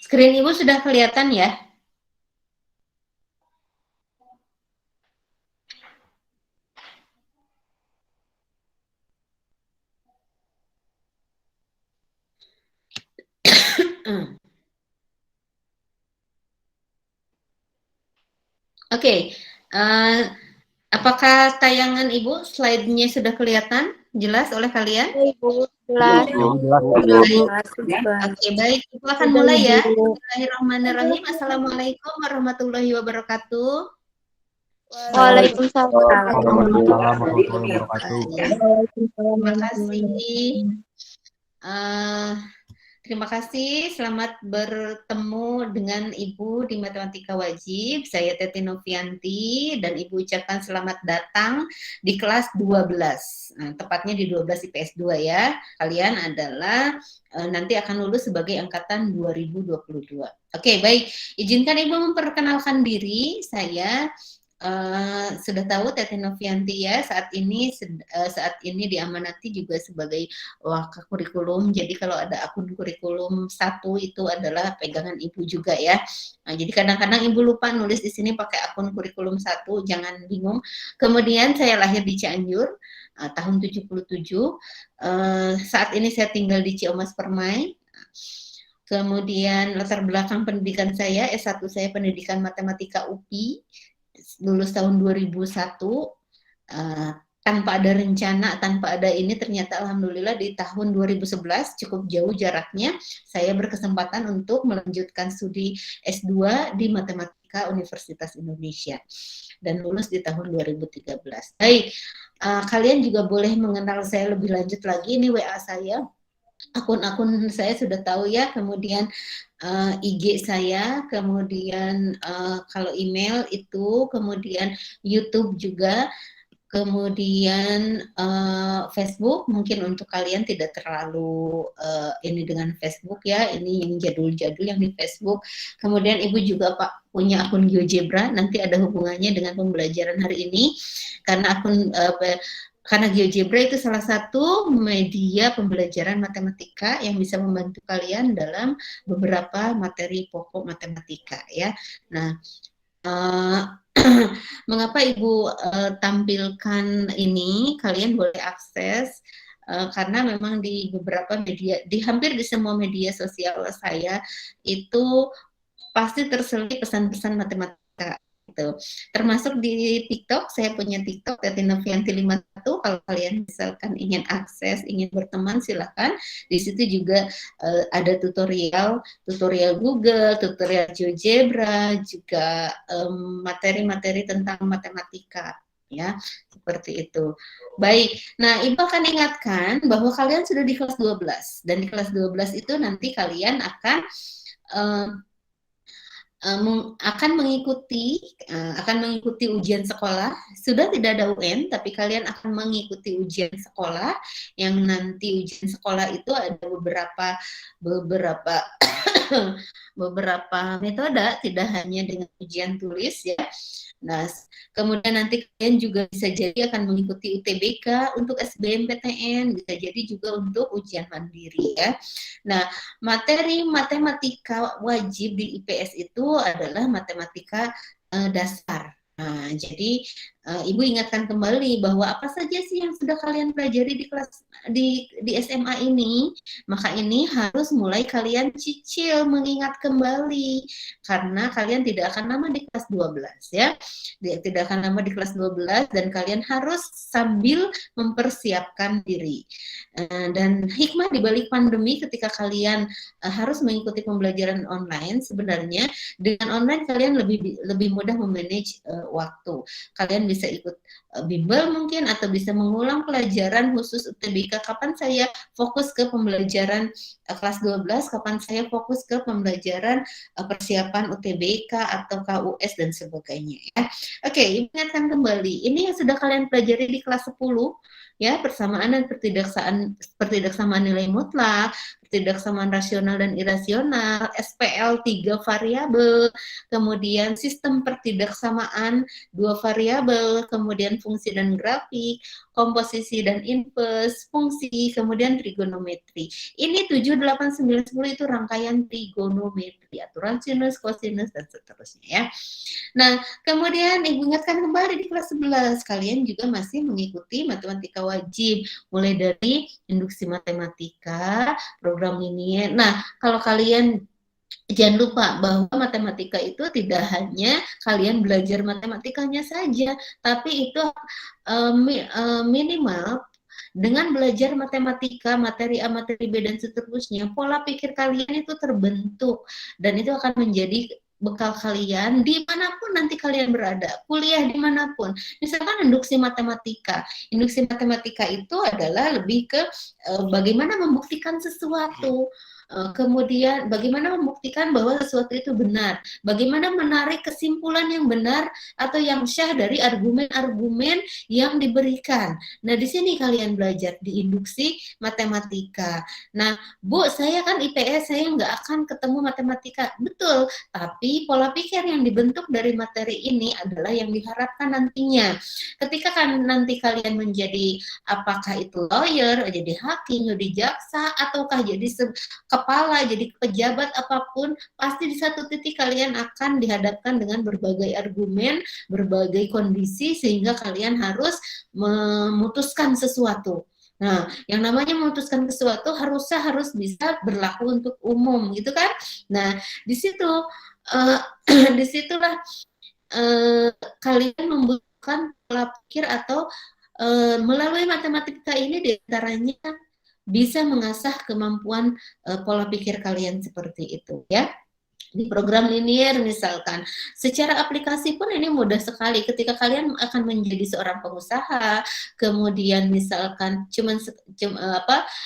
Screen Ibu sudah kelihatan ya? Oke, apakah tayangan Ibu slide-nya sudah kelihatan jelas oleh kalian? Ibu, jelas. Oke, baik. Ibu akan mulai ya. Bismillahirrahmanirrahim. Assalamualaikum warahmatullahi wabarakatuh. Waalaikumsalam warahmatullahi wabarakatuh. Terima kasih. Terima kasih, selamat bertemu dengan Ibu di Matematika Wajib. Saya Teti Novianti dan Ibu ucapkan selamat datang di kelas 12. Nah, tepatnya di 12 IPS 2 ya. Kalian adalah nanti akan lulus sebagai angkatan 2022. Oke, baik. Izinkan Ibu memperkenalkan diri. Saya sudah tahu Teti Novianti ya, saat ini diamanati juga sebagai wakil kurikulum. Jadi kalau ada akun kurikulum 1 itu adalah pegangan Ibu juga ya. Nah, jadi kadang-kadang Ibu lupa nulis di sini pakai akun kurikulum 1, jangan bingung. Kemudian saya lahir di Cianjur tahun 77. Saat ini saya tinggal di Ciamas Permai. Kemudian latar belakang pendidikan saya, S1 saya pendidikan matematika UPI, lulus tahun 2001, tanpa ada rencana, tanpa ada ini, ternyata alhamdulillah di tahun 2011, cukup jauh jaraknya, saya berkesempatan untuk melanjutkan studi S2 di Matematika Universitas Indonesia dan lulus di tahun 2013. Baik, kalian juga boleh mengenal saya lebih lanjut lagi, ini WA saya, akun-akun saya sudah tahu ya, kemudian IG saya, kemudian kalau email itu, kemudian YouTube juga, kemudian Facebook, mungkin untuk kalian tidak terlalu ini dengan Facebook ya, ini yang jadul-jadul yang di Facebook. Kemudian Ibu juga punya akun GeoGebra, nanti ada hubungannya dengan pembelajaran hari ini, karena GeoGebra itu salah satu media pembelajaran matematika yang bisa membantu kalian dalam beberapa materi pokok matematika ya. Nah, mengapa Ibu tampilkan ini? Kalian boleh akses karena memang di beberapa media, di hampir di semua media sosial saya itu pasti terselip pesan-pesan matematika. Gitu. Termasuk di TikTok, saya punya TikTok Teti Novianti 51. Kalau kalian misalkan ingin akses, ingin berteman, silakan. Di situ juga ada tutorial Google, tutorial GeoGebra, juga materi-materi tentang matematika ya, seperti itu. Baik. Nah, Ibu akan ingatkan bahwa kalian sudah di kelas 12 dan di kelas 12 itu nanti kalian akan mengikuti ujian sekolah. Sudah tidak ada UN, tapi kalian akan mengikuti ujian sekolah, yang nanti ujian sekolah itu ada beberapa metode, tidak hanya dengan ujian tulis ya. Nah, kemudian nanti kalian juga bisa jadi akan mengikuti UTBK untuk SBMPTN, bisa jadi juga untuk ujian mandiri ya. Nah, materi matematika wajib di IPS itu adalah matematika dasar. Nah, jadi Ibu ingatkan kembali bahwa apa saja sih yang sudah kalian pelajari di kelas di SMA ini, maka ini harus mulai kalian cicil, mengingat kembali, karena kalian tidak akan lama di kelas 12 ya. Tidak akan lama di kelas 12 dan kalian harus sambil mempersiapkan diri. Dan hikmah di balik pandemi ketika kalian harus mengikuti pembelajaran online, sebenarnya dengan online kalian lebih mudah memanage waktu. Kalian bisa ikut bimbel mungkin, atau bisa mengulang pelajaran khusus UTBK. Kapan saya fokus ke pembelajaran kelas 12, kapan saya fokus ke pembelajaran persiapan UTBK atau KUS dan sebagainya ya. Oke, ingatkan kembali, ini yang sudah kalian pelajari di kelas 10 ya, persamaan dan pertidaksamaan nilai mutlak, ketidaksamaan rasional dan irasional, SPL 3 variabel, kemudian sistem pertidaksamaan 2 variabel, kemudian fungsi dan grafik, komposisi dan inverse, fungsi, kemudian trigonometri. Ini 7, 8, 9, 10 itu rangkaian trigonometri, aturan sinus, kosinus, dan seterusnya ya. Nah, kemudian Ibu ingatkan kembali di kelas 11, kalian juga masih mengikuti matematika wajib, mulai dari induksi matematika, program linier. Nah, kalau kalian jangan lupa bahwa matematika itu tidak hanya kalian belajar matematikanya saja, tapi itu minimal dengan belajar matematika, materi A, materi B, dan seterusnya, pola pikir kalian itu terbentuk, dan itu akan menjadi bekal kalian dimanapun nanti kalian berada, kuliah dimanapun. Misalkan induksi matematika itu adalah lebih ke bagaimana membuktikan sesuatu, kemudian bagaimana membuktikan bahwa sesuatu itu benar, bagaimana menarik kesimpulan yang benar atau yang syah dari argumen-argumen yang diberikan. Nah, di sini kalian belajar di induksi matematika. Nah, Bu, saya kan IPS, saya nggak akan ketemu matematika. Betul, tapi pola pikir yang dibentuk dari materi ini adalah yang diharapkan nantinya. Ketika kan nanti kalian menjadi, apakah itu lawyer, jadi hakim, jadi jaksa, ataukah jadi kepala, jadi pejabat apapun, pasti di satu titik kalian akan dihadapkan dengan berbagai argumen, berbagai kondisi, sehingga kalian harus memutuskan sesuatu. Nah, yang namanya memutuskan sesuatu harus bisa berlaku untuk umum, gitu kan? Nah, di situ disitulah kalian membutuhkan pola pikir atau melalui matematika ini diantaranya bisa mengasah kemampuan pola pikir kalian seperti itu ya. Di program linier misalkan, secara aplikasi pun ini mudah sekali. Ketika kalian akan menjadi seorang pengusaha, kemudian misalkan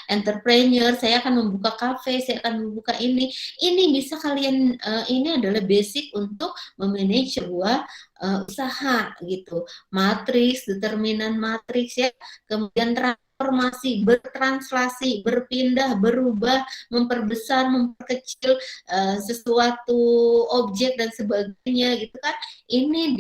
entrepreneur, saya akan membuka kafe, saya akan membuka ini bisa kalian, ini adalah basic untuk memanage sebuah usaha gitu. Matriks, determinan matriks ya, kemudian transformasi, bertranslasi, berpindah, berubah, memperbesar, memperkecil sesuatu objek dan sebagainya gitu kan. Ini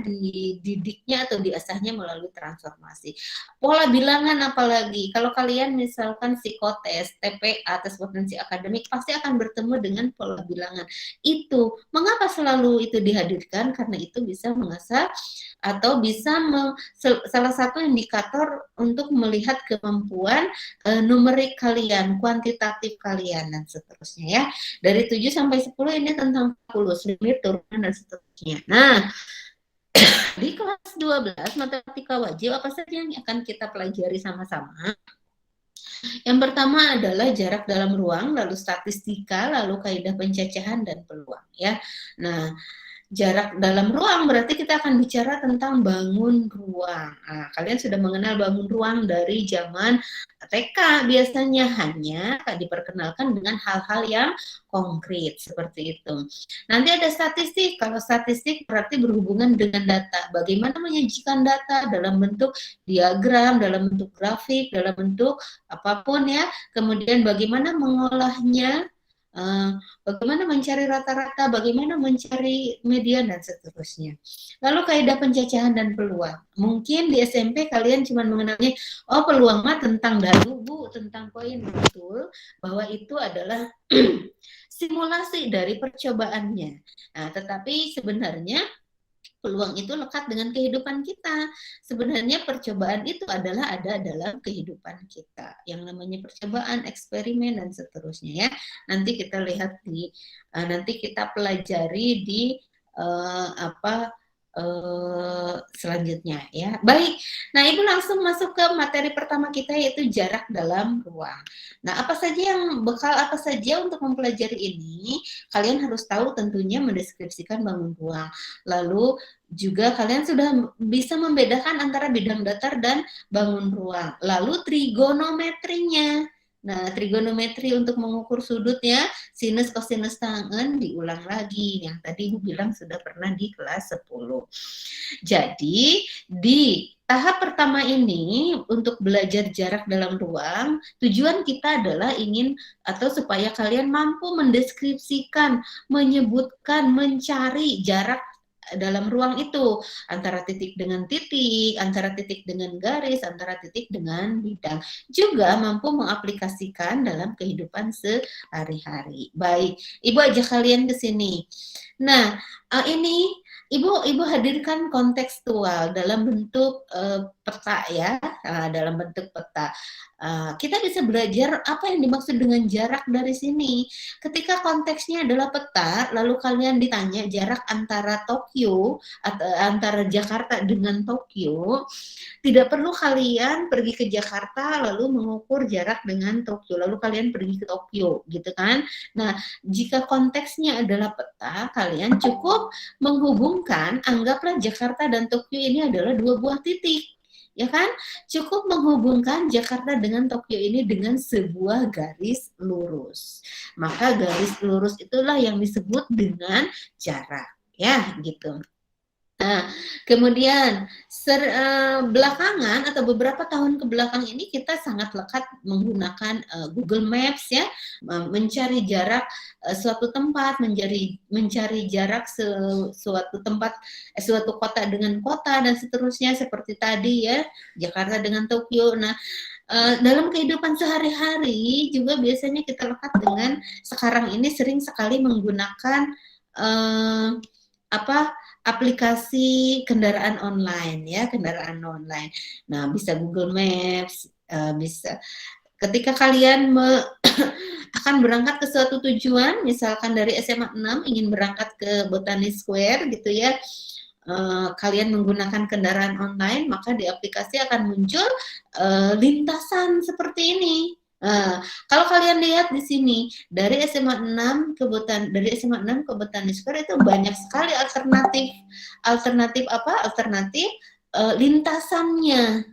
dididiknya atau diasahnya melalui transformasi. Pola bilangan apalagi, kalau kalian misalkan psikotes, TPA, tes potensi akademik, pasti akan bertemu dengan pola bilangan. Itu, mengapa selalu itu dihadirkan? Karena itu bisa mengasah atau bisa salah satu indikator untuk melihat kemampuan numerik kalian, kuantitatif kalian, dan seterusnya ya. Dari 7 sampai 10 ini tentang kalkulus, limit, turunan, dan seterusnya. Nah, di kelas 12 matematika wajib apa saja yang akan kita pelajari sama-sama? Yang pertama adalah jarak dalam ruang, lalu statistika, lalu kaidah pencacahan dan peluang ya. Nah, jarak dalam ruang berarti kita akan bicara tentang bangun ruang. Nah, kalian sudah mengenal bangun ruang dari zaman TK, biasanya hanya diperkenalkan dengan hal-hal yang konkret seperti itu. Nanti ada statistik. Kalau statistik berarti berhubungan dengan data. Bagaimana menyajikan data dalam bentuk diagram, dalam bentuk grafik, dalam bentuk apapun ya. Kemudian bagaimana mengolahnya, bagaimana mencari rata-rata, bagaimana mencari median, dan seterusnya. Lalu kaidah pencacahan dan peluang. Mungkin di SMP kalian cuma mengenalnya, oh peluang mah tentang dalu, Bu, tentang koin. Betul, bahwa itu adalah simulasi dari percobaannya. Nah, tetapi sebenarnya peluang itu lekat dengan kehidupan kita. Sebenarnya percobaan itu adalah ada dalam kehidupan kita. Yang namanya percobaan, eksperimen, dan seterusnya ya. Nanti kita lihat nanti kita pelajari di selanjutnya ya. Baik, nah Ibu langsung masuk ke materi pertama kita, yaitu jarak dalam ruang. Nah, apa saja untuk mempelajari ini? Kalian harus tahu tentunya mendeskripsikan bangun ruang. Lalu juga kalian sudah bisa membedakan antara bidang datar dan bangun ruang. Lalu trigonometrinya. Nah, trigonometri untuk mengukur sudutnya, sinus, kosinus, tangen diulang lagi. Yang tadi Ibu bilang sudah pernah di kelas 10. Jadi, di tahap pertama ini untuk belajar jarak dalam ruang, tujuan kita adalah ingin atau supaya kalian mampu mendeskripsikan, menyebutkan, mencari jarak dalam ruang itu, antara titik dengan titik, antara titik dengan garis, antara titik dengan bidang. Juga mampu mengaplikasikan dalam kehidupan sehari-hari. Baik, Ibu ajak kalian ke sini. Nah, ini Ibu hadirkan kontekstual dalam bentuk peta ya, dalam bentuk peta. Kita bisa belajar apa yang dimaksud dengan jarak dari sini. Ketika konteksnya adalah peta, lalu kalian ditanya jarak antara Tokyo atau antara Jakarta dengan Tokyo, tidak perlu kalian pergi ke Jakarta lalu mengukur jarak dengan Tokyo, lalu kalian pergi ke Tokyo, gitu kan? Nah, jika konteksnya adalah peta, kalian cukup menghubungkan, anggaplah Jakarta dan Tokyo ini adalah dua buah titik. Ya kan? Cukup menghubungkan Jakarta dengan Tokyo ini dengan sebuah garis lurus. Maka garis lurus itulah yang disebut dengan jarak. Ya, gitu. Nah, kemudian belakangan atau beberapa tahun ke belakang ini kita sangat lekat menggunakan Google Maps ya, mencari jarak suatu tempat, mencari jarak suatu tempat, suatu kota dengan kota dan seterusnya seperti tadi ya, Jakarta dengan Tokyo. Nah, dalam kehidupan sehari-hari juga biasanya kita lekat dengan sekarang ini sering sekali menggunakan aplikasi kendaraan online ya, kendaraan online. Nah, bisa Google Maps, bisa. Ketika kalian akan berangkat ke suatu tujuan, misalkan dari SMA 6 ingin berangkat ke Botani Square gitu ya, kalian menggunakan kendaraan online, maka di aplikasi akan muncul lintasan seperti ini. Kalau kalian lihat di sini dari SMA 6 ke Botani Square itu banyak sekali alternatif lintasannya.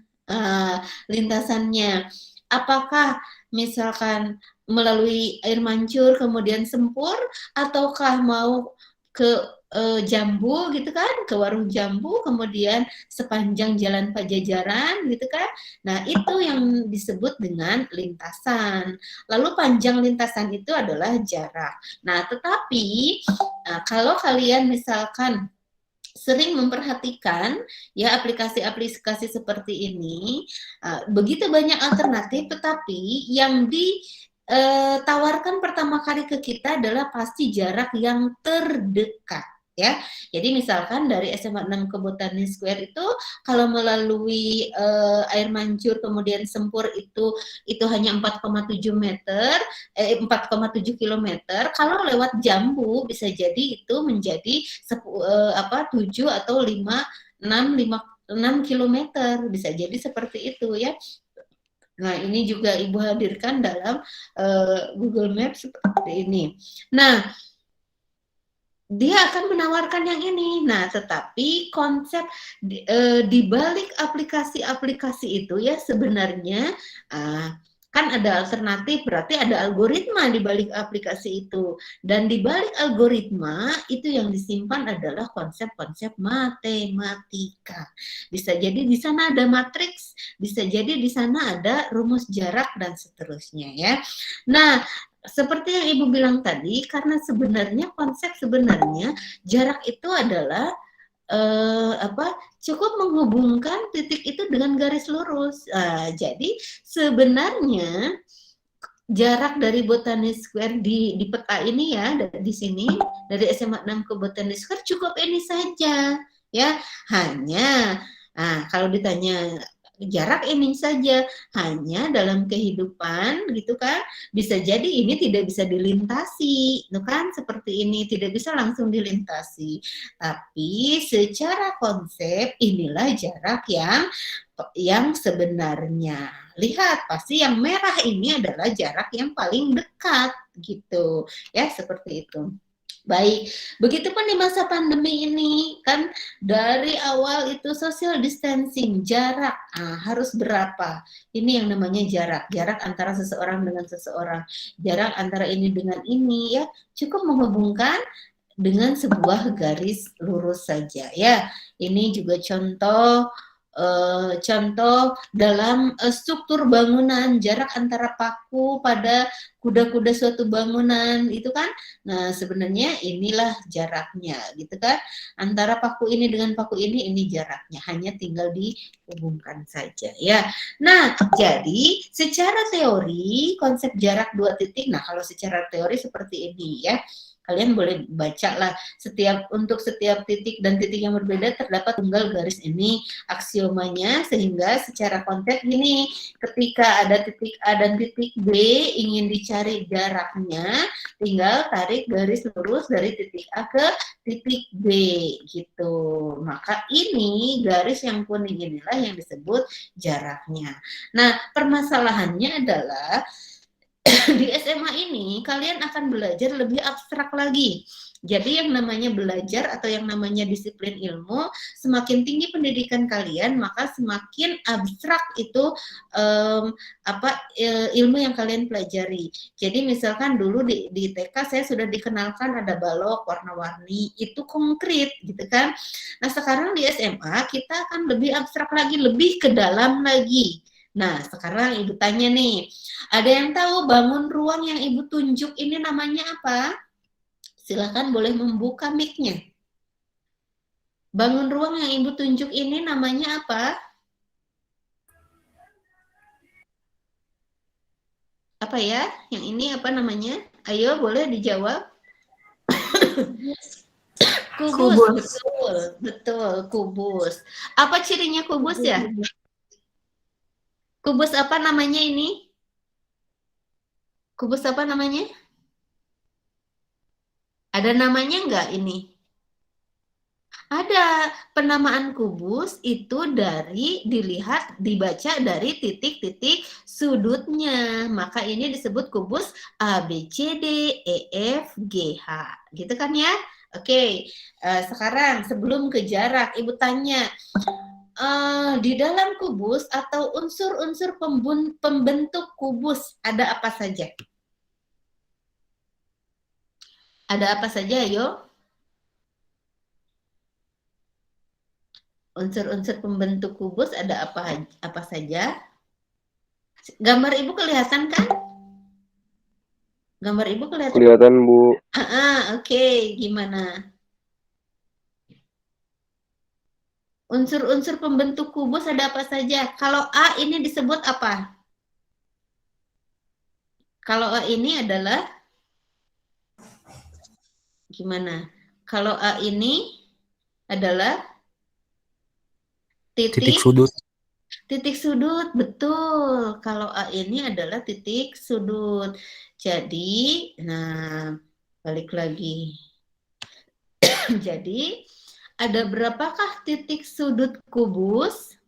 Lintasannya apakah misalkan melalui air mancur kemudian sempur, ataukah mau ke Jambu gitu kan, ke warung Jambu kemudian sepanjang jalan Pajajaran gitu kan. Nah, itu yang disebut dengan lintasan. Lalu panjang lintasan itu adalah jarak. Nah, tetapi kalau kalian misalkan sering memperhatikan ya aplikasi-aplikasi seperti ini, begitu banyak alternatif, tetapi yang ditawarkan pertama kali ke kita adalah pasti jarak yang terdekat. Ya, jadi misalkan dari SMA 6 ke Botani Square itu kalau melalui air mancur kemudian sempur itu hanya 4,7 meter, 4,7 kilometer. Kalau lewat Jambu bisa jadi itu menjadi 7 atau 6 kilometer, bisa jadi seperti itu ya. Nah, ini juga Ibu hadirkan dalam Google Maps seperti ini. Nah, dia akan menawarkan yang ini. Nah, tetapi konsep di balik aplikasi-aplikasi itu ya sebenarnya kan ada alternatif, berarti ada algoritma di balik aplikasi itu. Dan di balik algoritma itu yang disimpan adalah konsep-konsep matematika. Bisa jadi di sana ada matriks, bisa jadi di sana ada rumus jarak dan seterusnya ya. Nah, seperti yang Ibu bilang tadi, karena sebenarnya konsep jarak itu adalah cukup menghubungkan titik itu dengan garis lurus. Jadi sebenarnya jarak dari Botani Square di peta ini ya, di sini dari SMA 6 ke Botani Square cukup ini saja ya. Hanya kalau ditanya jarak ini saja, hanya dalam kehidupan gitu kan, bisa jadi ini tidak bisa dilintasi, itu kan seperti ini, tidak bisa langsung dilintasi. Tapi secara konsep inilah jarak yang sebenarnya. Lihat, pasti yang merah ini adalah jarak yang paling dekat gitu ya, seperti itu. Baik, begitupun di masa pandemi ini, kan dari awal itu social distancing, jarak, harus berapa? Ini yang namanya jarak antara seseorang dengan seseorang, jarak antara ini dengan ini ya, cukup menghubungkan dengan sebuah garis lurus saja ya. Ini juga contoh dalam struktur bangunan, jarak antara paku pada kuda-kuda suatu bangunan itu kan. Nah, sebenarnya inilah jaraknya gitu kan. Antara paku ini dengan paku ini jaraknya, hanya tinggal dihubungkan saja ya. Nah, jadi secara teori konsep jarak dua titik, nah kalau secara teori seperti ini ya. Kalian boleh baca lah, untuk setiap titik dan titik yang berbeda terdapat tunggal garis ini aksiomanya, sehingga secara konteks gini, ketika ada titik A dan titik B ingin dicari jaraknya, tinggal tarik garis lurus dari titik A ke titik B gitu. Maka ini garis yang kuning inilah yang disebut jaraknya. Nah, permasalahannya adalah di SMA ini kalian akan belajar lebih abstrak lagi. Jadi yang namanya belajar atau yang namanya disiplin ilmu, semakin tinggi pendidikan kalian, maka semakin abstrak itu ilmu yang kalian pelajari. Jadi misalkan dulu di TK saya sudah dikenalkan ada balok warna-warni, itu konkret gitu kan. Nah sekarang di SMA kita akan lebih abstrak lagi, lebih ke dalam lagi. Nah sekarang Ibu tanya nih, ada yang tahu bangun ruang yang Ibu tunjuk ini namanya apa? Silakan boleh membuka mic-nya. Bangun ruang yang Ibu tunjuk ini namanya apa? Apa ya? Yang ini apa namanya? Ayo boleh dijawab. Kubus. Betul, kubus. Apa cirinya kubus ya? Kubus apa namanya ini? Kubus apa namanya? Ada namanya enggak ini? Ada. Penamaan kubus itu dibaca dari titik-titik sudutnya. Maka ini disebut kubus A, B, C, D, E, F, G, H. Gitu kan ya? Oke. Sekarang sebelum ke jarak, Ibu tanya, di dalam kubus atau unsur-unsur pembentuk kubus ada apa saja? Ada apa saja, ayo? Unsur-unsur pembentuk kubus ada apa saja? Gambar Ibu kelihatan kan? Gambar Ibu kelihatan? Kelihatan, Bu. Oke. Gimana? Unsur-unsur pembentuk kubus ada apa saja? Kalau A ini disebut apa? Kalau A ini adalah gimana? Kalau A ini adalah titik sudut. Titik sudut, betul. Kalau A ini adalah titik sudut. Jadi, nah, balik lagi. Jadi, ada berapakah titik sudut kubus?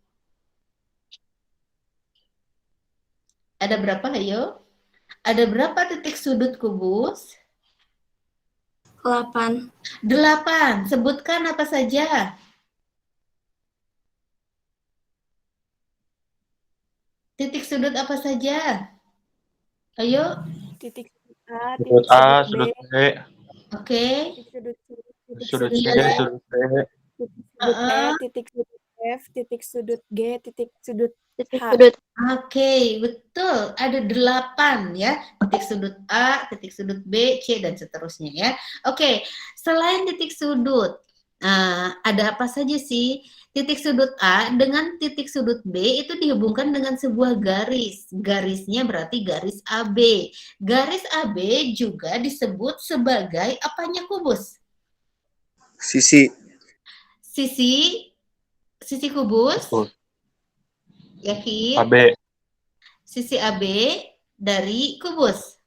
Ada berapa, ayo? Ada berapa titik sudut kubus? 8. 8. Sebutkan apa saja? Titik sudut apa saja? Ayo. Titik A, Sudut A, sudut B. Oke. Sudut C, sudut B. Titik sudut E, titik sudut F, titik sudut G, titik sudut H. Oke, betul. Ada 8 ya. Titik sudut A, titik sudut B, C, dan seterusnya ya. Oke, selain titik sudut, ada apa saja sih? Titik sudut A dengan titik sudut B itu dihubungkan dengan sebuah garis. Garisnya berarti garis AB. Garis AB juga disebut sebagai apanya kubus? Sisi. Sisi kubus? Betul. Yakin? AB. Sisi AB dari kubus.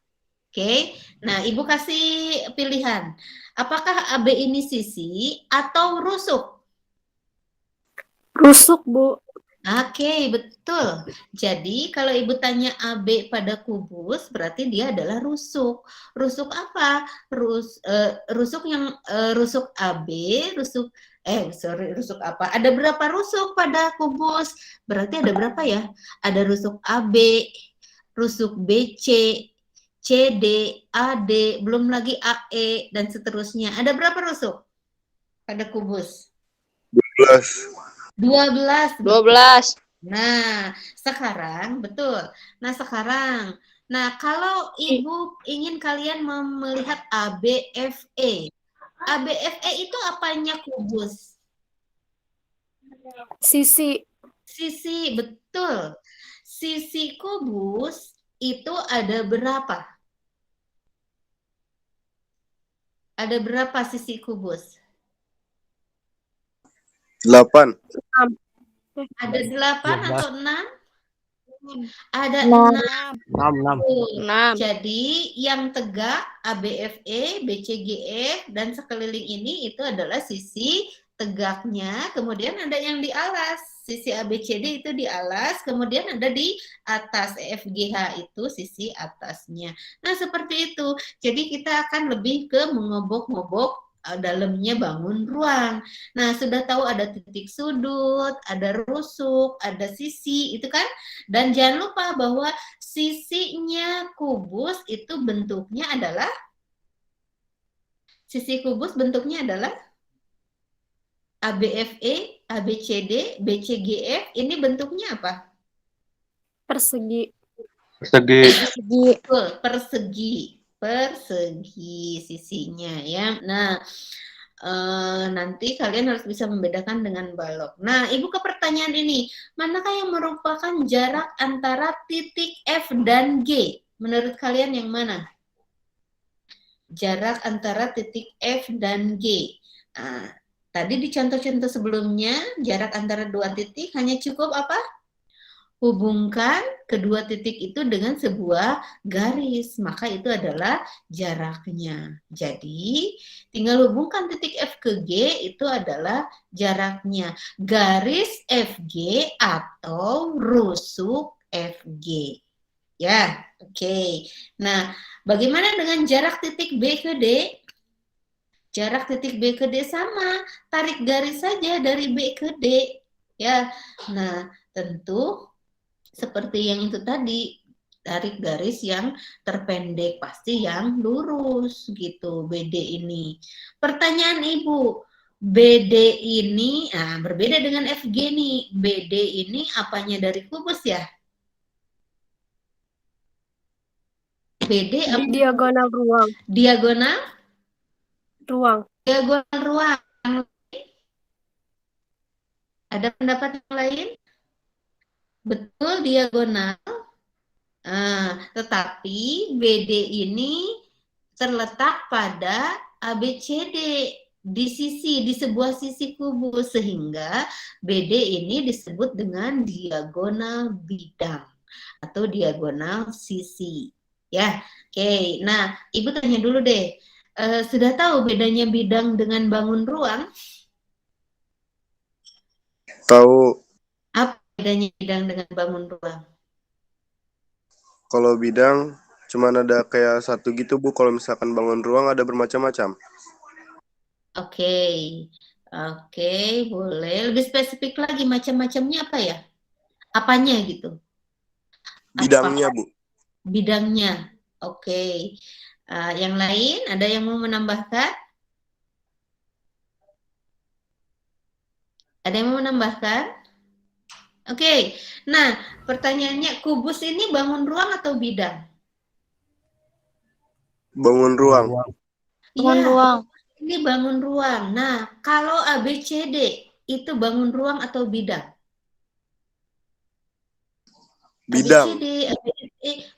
Oke. Nah, Ibu kasih pilihan. Apakah AB ini sisi atau rusuk? Rusuk, Bu. Oke, betul. Jadi kalau Ibu tanya AB pada kubus, berarti dia adalah rusuk. Rusuk apa? Rusuk yang rusuk AB, rusuk apa? Ada berapa rusuk pada kubus? Berarti ada berapa ya? Ada rusuk AB, rusuk BC, CD, AD, belum lagi AE dan seterusnya. Ada berapa rusuk pada kubus? 12. 12. Nah, sekarang betul. Nah, kalau Ibu ingin kalian melihat ABFE. ABFE itu apanya kubus? Sisi. Sisi, betul. Sisi kubus itu ada berapa? Ada berapa sisi kubus? 8. Ada 8 atau 6? Ada 6. 6. Jadi yang tegak ABFE, BCGF dan sekeliling ini itu adalah sisi tegaknya. Kemudian ada yang di alas, sisi ABCD itu di alas. Kemudian ada di atas EFGH itu sisi atasnya. Nah seperti itu. Jadi kita akan lebih ke mengobok-ngobok dalamnya bangun ruang. Nah sudah tahu ada titik sudut, ada rusuk, ada sisi, itu kan? Dan jangan lupa bahwa sisinya kubus itu bentuknya adalah ABFE, ABCD, BCGF. Ini bentuknya apa? Persegi. Persegi sisinya ya. Nah, nanti kalian harus bisa membedakan dengan balok. Nah, Ibu ke pertanyaan ini, manakah yang merupakan jarak antara titik F dan G? Menurut kalian yang mana? Jarak antara titik F dan G. Nah, tadi di contoh-contoh sebelumnya, jarak antara dua titik hanya cukup apa? Hubungkan kedua titik itu dengan sebuah garis, maka itu adalah jaraknya. Jadi, tinggal hubungkan titik F ke G itu adalah jaraknya. Garis FG atau rusuk FG. Ya, oke. Nah, bagaimana dengan jarak titik B ke D? Jarak titik B ke D sama, tarik garis saja dari B ke D. Ya, nah tentu seperti yang itu tadi, tarik garis yang terpendek, pasti yang lurus gitu, BD ini. Pertanyaan Ibu, BD ini berbeda dengan FG nih. BD ini apanya dari kubus ya? BD apa? Diagonal ruang. Diagonal? Ruang. Diagonal ruang. Ada pendapat yang lain? Betul, diagonal. Tetapi BD ini terletak pada ABCD di sebuah sisi kubus, sehingga BD ini disebut dengan diagonal bidang atau diagonal sisi. Ya, oke. Nah, Ibu tanya dulu deh. Sudah tahu bedanya bidang dengan bangun ruang? Tahu. Apa bedanya bidang dengan bangun ruang? Kalau bidang cuma ada kayak satu gitu, Bu. Kalau misalkan bangun ruang ada bermacam-macam. Oke, boleh. Lebih spesifik lagi, macam-macamnya apa ya? Apanya gitu? Bidangnya, Bu. Bidangnya, oke. Yang lain, ada yang mau menambahkan? Ada yang mau menambahkan? Oke, nah pertanyaannya, kubus ini bangun ruang atau bidang? Bangun ruang. Bangun Ya, ruang. ini bangun ruang. Nah, kalau ABCD itu bangun ruang atau bidang? Bidang. ABCD,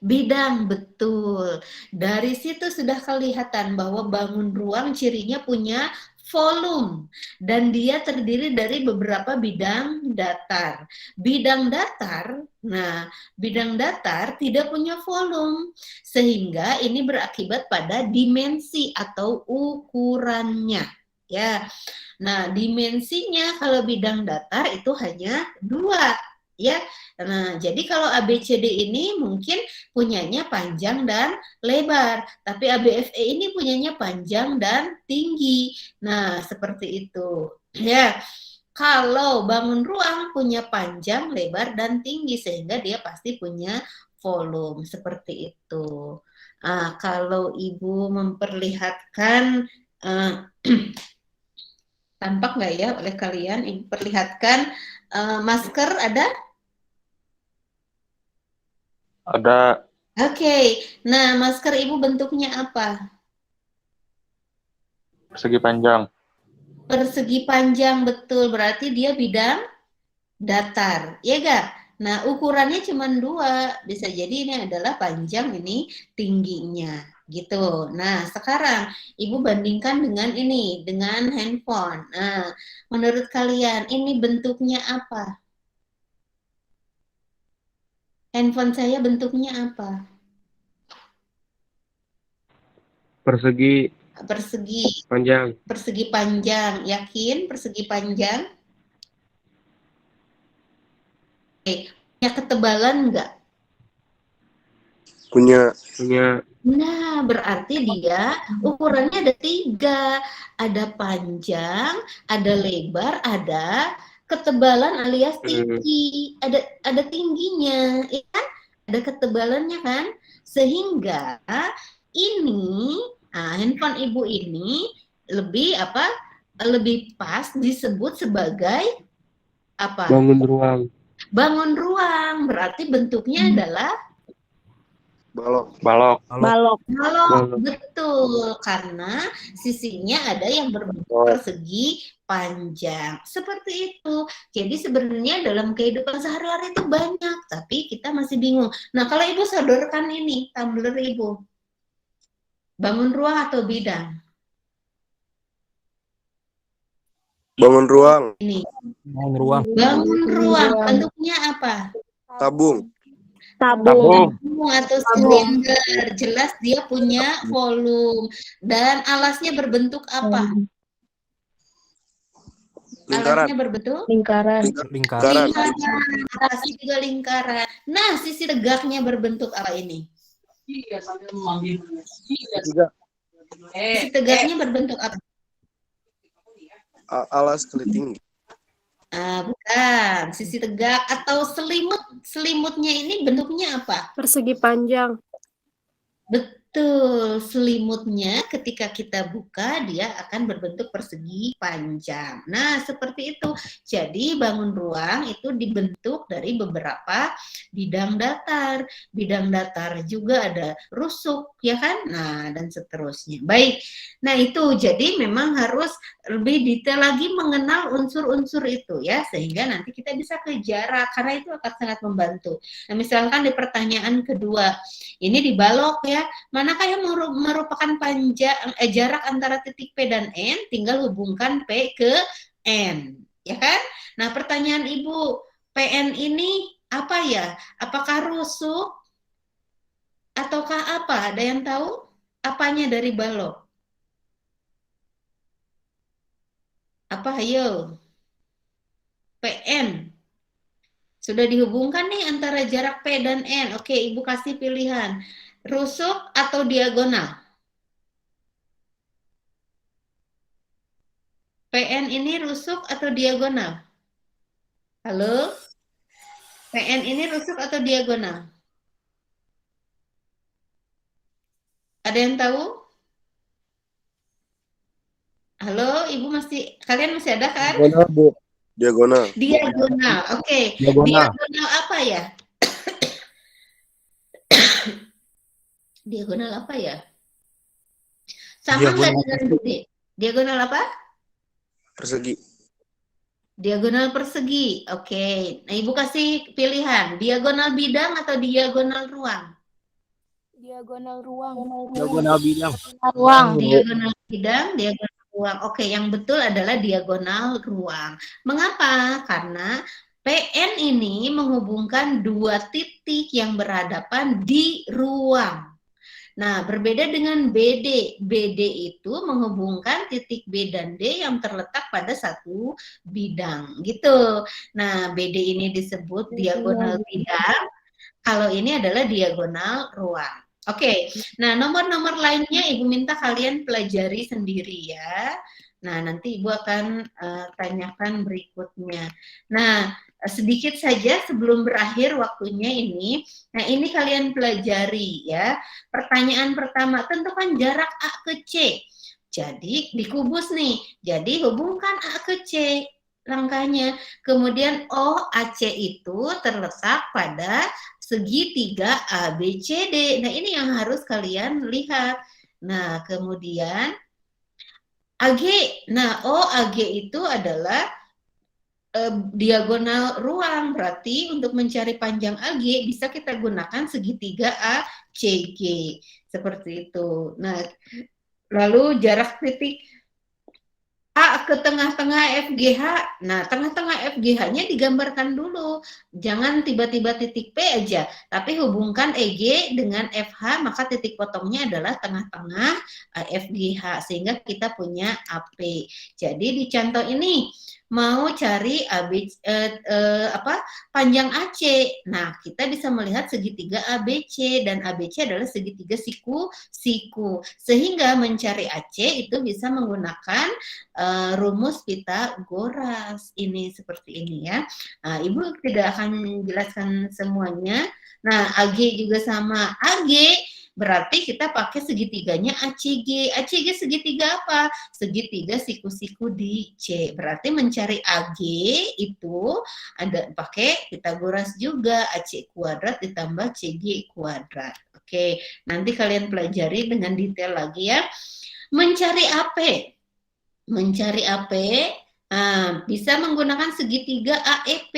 bidang, betul. Dari situ sudah kelihatan bahwa bangun ruang cirinya punya volume dan dia terdiri dari beberapa bidang datar. Bidang datar tidak punya volume sehingga ini berakibat pada dimensi atau ukurannya. Ya. Nah, dimensinya kalau bidang datar itu hanya 2. ya. Nah, jadi kalau ABCD ini mungkin punyanya panjang dan lebar, tapi ABFE ini punyanya panjang dan tinggi. Nah, seperti itu. Ya, kalau bangun ruang punya panjang, lebar, dan tinggi, sehingga dia pasti punya volume. Seperti itu. Kalau Ibu memperlihatkan, tampak nggak ya oleh kalian? Ibu perlihatkan masker ada? Ada. Oke. Nah, masker Ibu bentuknya apa? Persegi panjang. Persegi panjang, betul. Berarti dia bidang datar, ya gak? Nah, ukurannya cuma 2. Bisa jadi ini adalah panjang, ini tingginya, gitu. Nah, sekarang Ibu bandingkan dengan ini, dengan handphone. Nah, menurut kalian ini bentuknya apa? Handphone saya bentuknya apa? Persegi Persegi. panjang. Persegi panjang. Yakin persegi panjang? Oke. Punya ketebalan enggak? Punya. Nah, berarti dia ukurannya ada 3. Ada panjang, ada lebar, ada ketebalan alias tinggi. Ada tingginya, ya kan? Ada ketebalannya kan? Sehingga ini, handphone Ibu ini lebih apa? Lebih pas disebut sebagai apa? Bangun ruang. Bangun ruang. Berarti bentuknya adalah Balok. Balok. balok, betul, karena sisinya ada yang berbentuk persegi panjang. Seperti itu. Jadi sebenarnya dalam kehidupan sehari-hari itu banyak, tapi kita masih bingung. Nah, kalau Ibu sodorkan ini, tumbler Ibu. Bangun ruang atau bidang? Bangun ruang. Ini. Bangun ruang. Bangun ruang. Bentuknya apa? Tabung. Tabung. Atau silinder. Jelas dia punya volume. Dan alasnya berbentuk apa? Lingkaran. Alasnya berbentuk? Lingkaran. Lingkaran. Atasnya juga lingkaran. Nah, sisi tegaknya berbentuk apa ini? Sisi tegaknya berbentuk apa? Alas keliling. Bukan. Sisi tegak atau selimut. Selimutnya ini bentuknya apa? Persegi panjang. Betul, selimutnya ketika kita buka dia akan berbentuk persegi panjang. Nah, seperti itu. Jadi bangun ruang itu dibentuk dari beberapa bidang datar. Bidang datar juga ada rusuk, ya kan? Nah, dan seterusnya. Baik. Nah, itu jadi memang harus lebih detail lagi mengenal unsur-unsur itu ya, sehingga nanti kita bisa ke jarak karena itu akan sangat membantu. Nah, misalkan di pertanyaan kedua, ini dibalok ya. Manakah yang merupakan jarak antara titik P dan N? Tinggal hubungkan P ke N, ya kan? Nah, pertanyaan Ibu, PN ini apa ya? Apakah rusuk? Ataukah apa? Ada yang tahu? Apanya dari balok? Apa? Ayo. PN. Sudah dihubungkan nih antara jarak P dan N. Oke, Ibu kasih pilihan. Rusuk atau diagonal? PN ini rusuk atau diagonal? Halo? PN ini rusuk atau diagonal? Ada yang tahu? Halo, Ibu kalian masih ada kan? Diagonal, Bu. Diagonal. Diagonal, oke. Diagonal. Diagonal apa ya? Diagonal apa ya? Sama nggak dengan Budi? Diagonal apa? Persegi. Diagonal persegi, oke. Nah, Ibu kasih pilihan, diagonal bidang atau diagonal ruang? Diagonal ruang. Diagonal bidang. Ruang. Diagonal bidang, diagonal ruang. Oke, yang betul adalah diagonal ruang. Mengapa? Karena PN ini menghubungkan 2 titik yang berhadapan di ruang. Nah, berbeda dengan BD. BD itu menghubungkan titik B dan D yang terletak pada satu bidang, gitu. Nah, BD ini disebut diagonal bidang, kalau ini adalah diagonal ruang. Oke, nah nomor-nomor lainnya Ibu minta kalian pelajari sendiri ya. Nah, nanti Ibu akan tanyakan berikutnya. Nah, sedikit saja sebelum berakhir waktunya ini. Nah, ini kalian pelajari ya. Pertanyaan pertama, tentukan jarak A ke C. Jadi dikubus nih. Jadi hubungkan A ke C langkahnya. Kemudian OAC itu terletak pada segitiga ABCD. Nah, ini yang harus kalian lihat. Nah, kemudian AG. Nah, OAG itu adalah diagonal ruang. Berarti untuk mencari panjang AG bisa kita gunakan segitiga ACG. Seperti itu. Nah, lalu jarak titik A ke tengah-tengah FGH. Nah, tengah-tengah FGH-nya digambarkan dulu. Jangan tiba-tiba titik P aja, tapi hubungkan EG dengan FH, maka titik potongnya adalah tengah-tengah FGH, sehingga kita punya AP. Jadi di contoh ini, mau cari panjang AC. Nah, kita bisa melihat segitiga ABC, dan ABC adalah segitiga siku-siku. Sehingga mencari AC itu bisa menggunakan rumus Pitagoras ini seperti ini ya. Nah, Ibu tidak akan menjelaskan semuanya. Nah, AG juga sama. AG berarti kita pakai segitiganya ACG. ACG segitiga apa? Segitiga siku-siku di C. Berarti mencari AG itu ada pakai Pitagoras juga. AC kuadrat ditambah CG kuadrat. Oke, nanti kalian pelajari dengan detail lagi ya. Mencari AP. Mencari AP bisa menggunakan segitiga AEP.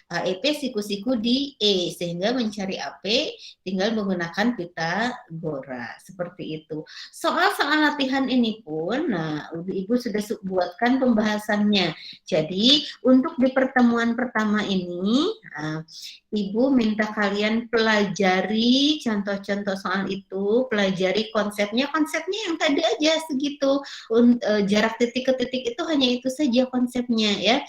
AEP siku-siku di E, sehingga mencari AP tinggal menggunakan Pitagoras. Seperti itu. Soal-soal latihan ini pun, nah Ibu sudah buatkan pembahasannya. Jadi, untuk di pertemuan pertama ini, Ibu minta kalian pelajari contoh-contoh soal itu, pelajari konsepnya yang tadi aja segitu. Jarak titik ke titik itu hanya itu saja konsepnya ya.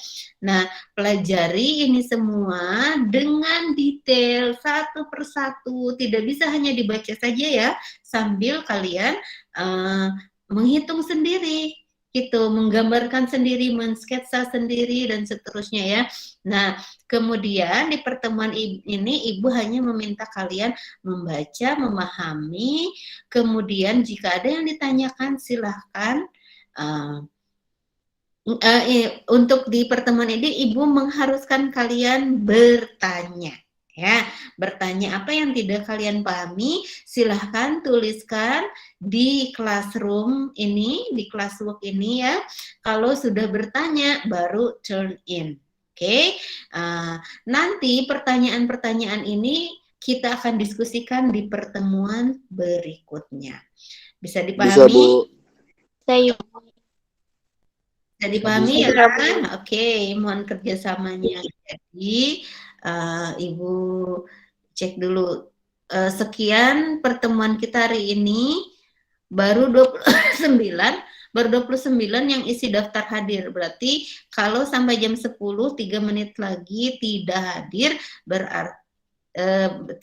Nah, pelajari ini semua dengan detail satu persatu, tidak bisa hanya dibaca saja ya, sambil kalian menghitung sendiri, gitu, menggambarkan sendiri, mensketsa sendiri dan seterusnya ya. Nah, kemudian di pertemuan ini Ibu hanya meminta kalian membaca, memahami, kemudian jika ada yang ditanyakan silahkan. Untuk di pertemuan ini Ibu mengharuskan kalian bertanya ya, bertanya apa yang tidak kalian pahami silahkan tuliskan di classroom ini, di classwork ini ya. Kalau sudah bertanya baru turn in. Oke. Nanti pertanyaan-pertanyaan ini kita akan diskusikan di pertemuan berikutnya. Bisa dipahami? Bisa, Bu. Bisa dipahami ya kan? Oke, mohon kerjasamanya. Jadi Ibu cek dulu. Sekian pertemuan kita hari ini. Baru 29 yang isi daftar hadir. Berarti kalau sampai jam 10, 3 menit lagi tidak hadir, berarti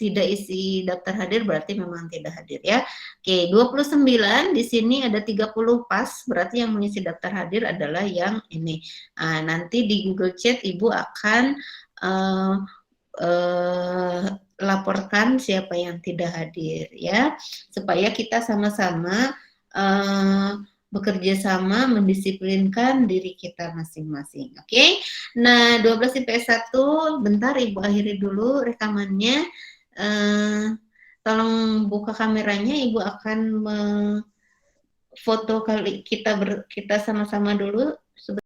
tidak isi daftar hadir berarti memang tidak hadir ya. Oke, 29 di sini ada 30 pas, berarti yang mengisi daftar hadir adalah yang ini. Nanti di Google Chat Ibu akan laporkan siapa yang tidak hadir ya, supaya kita sama-sama bekerja sama mendisiplinkan diri kita masing-masing. Oke. Nah, 12 IPS 1 bentar Ibu akhiri dulu rekamannya. Tolong buka kameranya, Ibu akan foto kita sama-sama dulu.